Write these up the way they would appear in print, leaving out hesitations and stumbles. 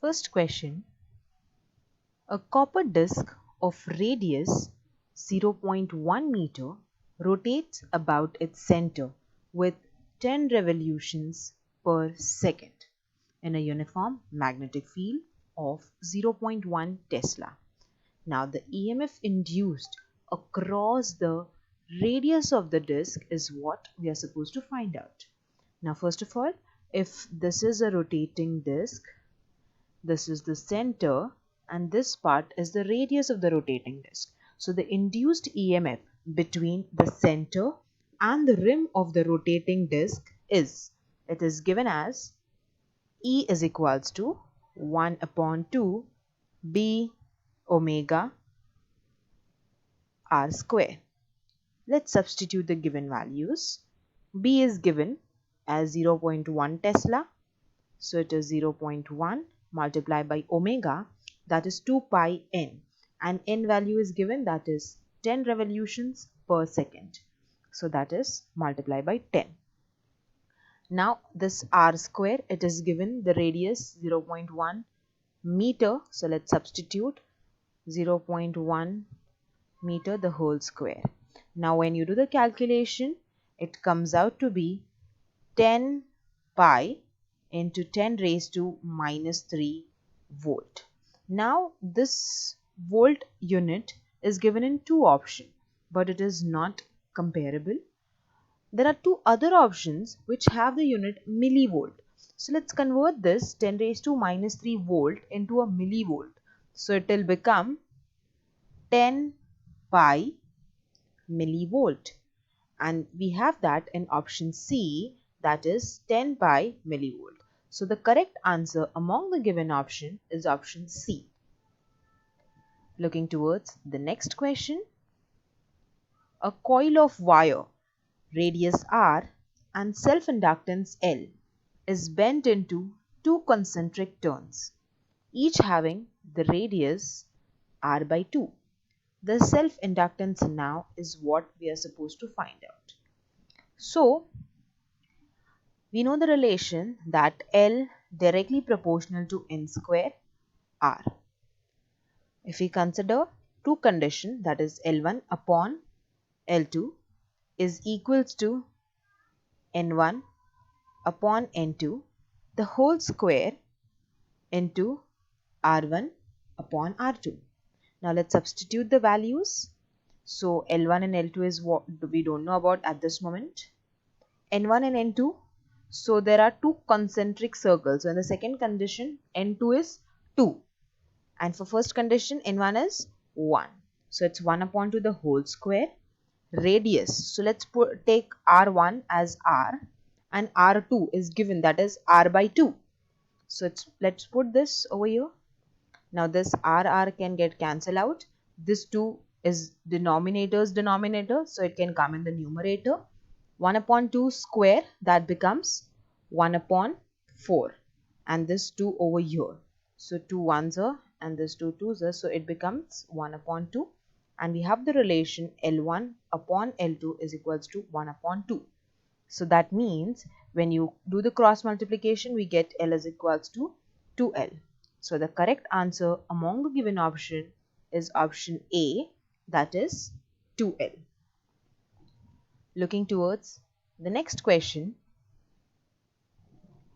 First question. A copper disc of radius 0.1 meter rotates about its center with 10 revolutions per second in a uniform magnetic field of 0.1 Tesla. Now the EMF induced across the radius of the disc is what we are supposed to find out. Now first of all, if this is a rotating disc, this is the center and this part is the radius of the rotating disc. So the induced EMF between the center and the rim of the rotating disc is given as E is equals to 1 upon 2 B omega R square. Let's substitute the given values. B is given as 0.1 Tesla. So it is 0.1 multiplied by omega, that is 2 pi n, and n value is given, that is 10 revolutions per second. So that is multiplied by 10. Now this r square, it is given the radius 0.1 meter. So let's substitute 0.1 meter the whole square. Now when you do the calculation, it comes out to be 10 pi into 10 raised to minus 3 volt. Now this volt unit is given in two options, but it is not comparable. There are two other options which have the unit millivolt. So let's convert this 10 raised to minus 3 volt into a millivolt. So it will become 10 pi millivolt, and we have that in option C, that is 10 pi millivolt. So the correct answer among the given option is option C. Looking towards the next question. A coil of wire, radius R and self-inductance L is bent into two concentric turns, each having the radius R by 2. The self-inductance now is what we are supposed to find out. So we know the relation that L directly proportional to N square R. If we consider two conditions, that is L1 upon L2 is equals to N1 upon N2 the whole square into R1 upon R2. Now let's substitute the values. So L1 and L2 is what we don't know about at this moment. N1 and N2. So there are two concentric circles. So in the second condition, N2 is 2. And for first condition, N1 is 1. So it's 1 upon 2 the whole square. Radius. So let's take R1 as R. And R2 is given, that is R by 2. So let's put this over here. Now this R can get cancelled out. This 2 is denominator, so it can come in the numerator. 1 upon 2 square, that becomes 1 upon 4. And this 2 over here. So 2 1s are and this 2 2s are. So it becomes 1 upon 2. And we have the relation L1 upon L2 is equals to 1 upon 2. So that means when you do the cross multiplication, we get L is equals to 2L. So the correct answer among the given option is option A, that is 2L. Looking towards the next question.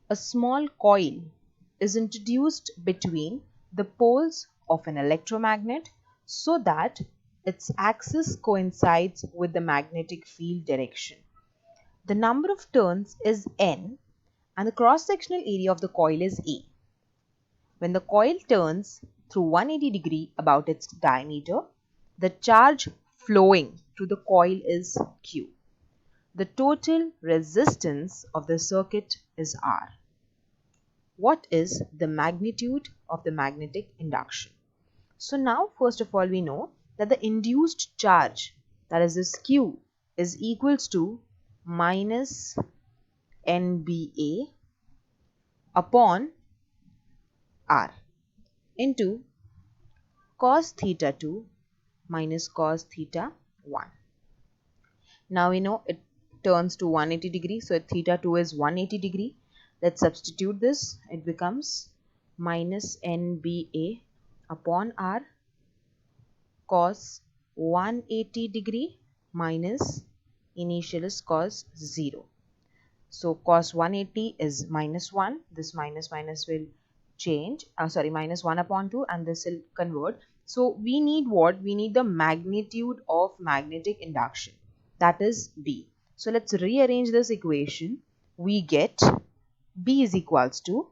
A small coil is introduced between the poles of an electromagnet so that its axis coincides with the magnetic field direction. The number of turns is N and the cross-sectional area of the coil is A. When the coil turns through 180 degree about its diameter, the charge flowing through the coil is Q. The total resistance of the circuit is R. What is the magnitude of the magnetic induction? So now first of all we know that the induced charge, that is this Q, is equals to minus NBA upon R into cos theta 2 minus cos theta 1. Now we know it turns to 180 degree, so theta 2 is 180 degree. Let's substitute this. It becomes minus NBA upon R cos 180 degree minus initial is cos 0. So cos 180 is minus 1. This minus minus will change. Minus 1 upon 2 and this will convert. So we need what? We need the magnitude of magnetic induction. That is B. So let's rearrange this equation. We get B is equals to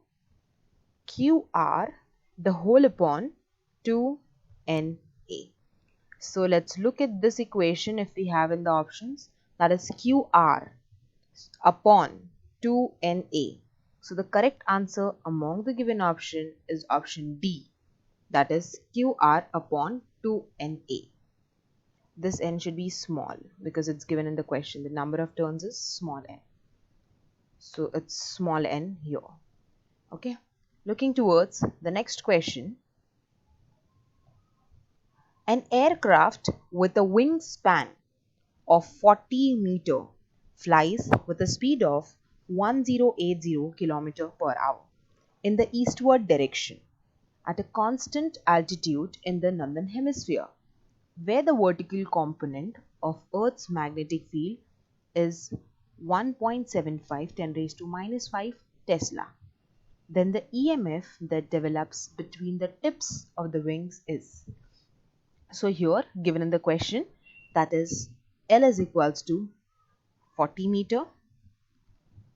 QR the whole upon 2NA. So let's look at this equation if we have in the options. That is QR upon 2NA. So the correct answer among the given option is option D. That is QR upon 2NA. This n should be small because it's given in the question. The number of turns is small n. So it's small n here. Okay. Looking towards the next question. An aircraft with a wingspan of 40 meter flies with a speed of 1080 km per hour in the eastward direction at a constant altitude in the northern hemisphere, where the vertical component of Earth's magnetic field is 1.75 10 raised to minus 5 Tesla. Then the EMF that develops between the tips of the wings is. So here given in the question, that is L is equals to 40 meter,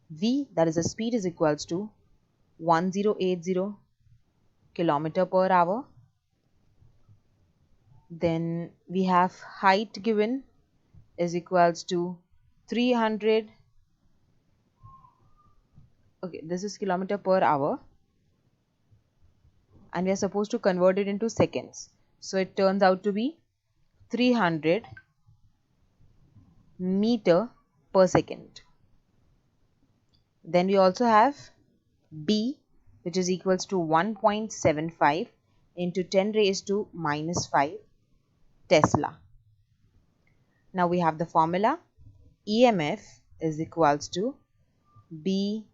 V that is the speed is equals to 1080 kilometer per hour. Then we have height given is equals to 300. Okay, this is kilometer per hour and we are supposed to convert it into seconds. So it turns out to be 300 meter per second. Then we also have B, which is equals to 1.75 into 10 raised to minus 5 Tesla. Now we have the formula. EMF is equals to BLV.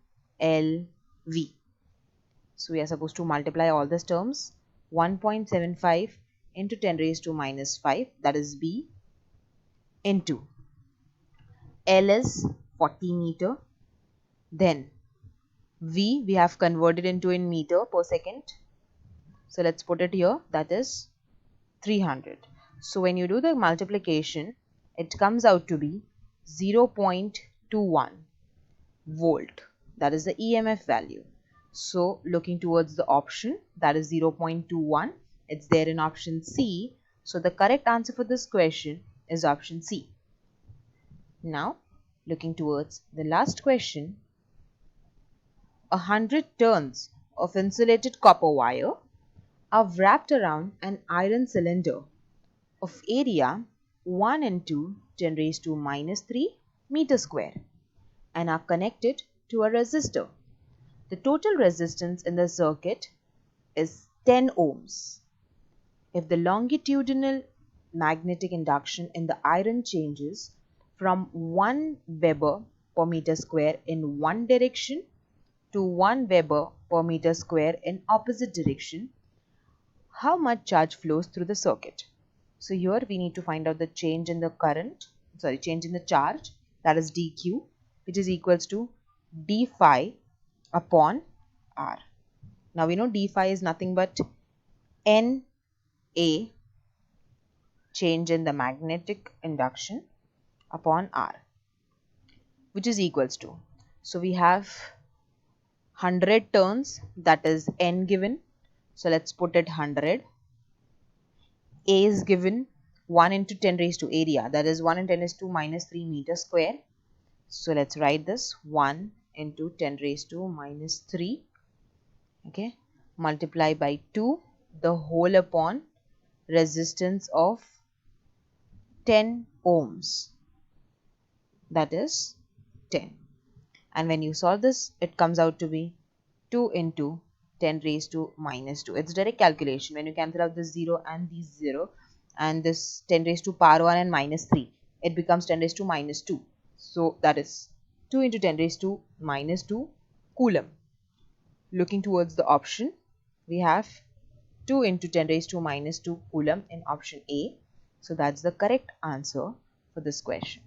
So we are supposed to multiply all these terms. 1.75 into 10 raised to minus 5, that is B, into L is 40 meter. Then V we have converted into in meter per second. So let's put it here, that is 300. So when you do the multiplication, it comes out to be 0.21 volt. That is the EMF value. So looking towards the option, that is 0.21. It's there in option C. So the correct answer for this question is option C. Now looking towards the last question. 100 turns of insulated copper wire are wrapped around an iron cylinder of area 1 into 10 raised to minus 3 meter square and are connected to a resistor. The total resistance in the circuit is 10 ohms. If the longitudinal magnetic induction in the iron changes from 1 Weber per meter square in one direction to 1 Weber per meter square in opposite direction, how much charge flows through the circuit? So here we need to find out the change in the change in the charge, that is dq, which is equals to d phi upon r. Now we know d phi is nothing but Na, change in the magnetic induction, upon r, which is equals to. So we have 100 turns, that is n given. So let's put it 100. A is given 1 into 10 raised to area, that is 1 into 10 raised to minus 3 meter square. So let's write this 1 into 10 raised to minus 3. Okay, multiply by 2 the whole upon resistance of 10 ohms, that is 10. And when you solve this, it comes out to be 2 into 10 raised to minus 2. It's direct calculation. When you cancel out this 0 and this 0 and this 10 raised to power 1 and minus 3, it becomes 10 raised to minus 2. So that is 2 into 10 raised to minus 2 coulomb. Looking towards the option, We have 2 into 10 raised to minus 2 coulomb in option A. So that's the correct answer for this question.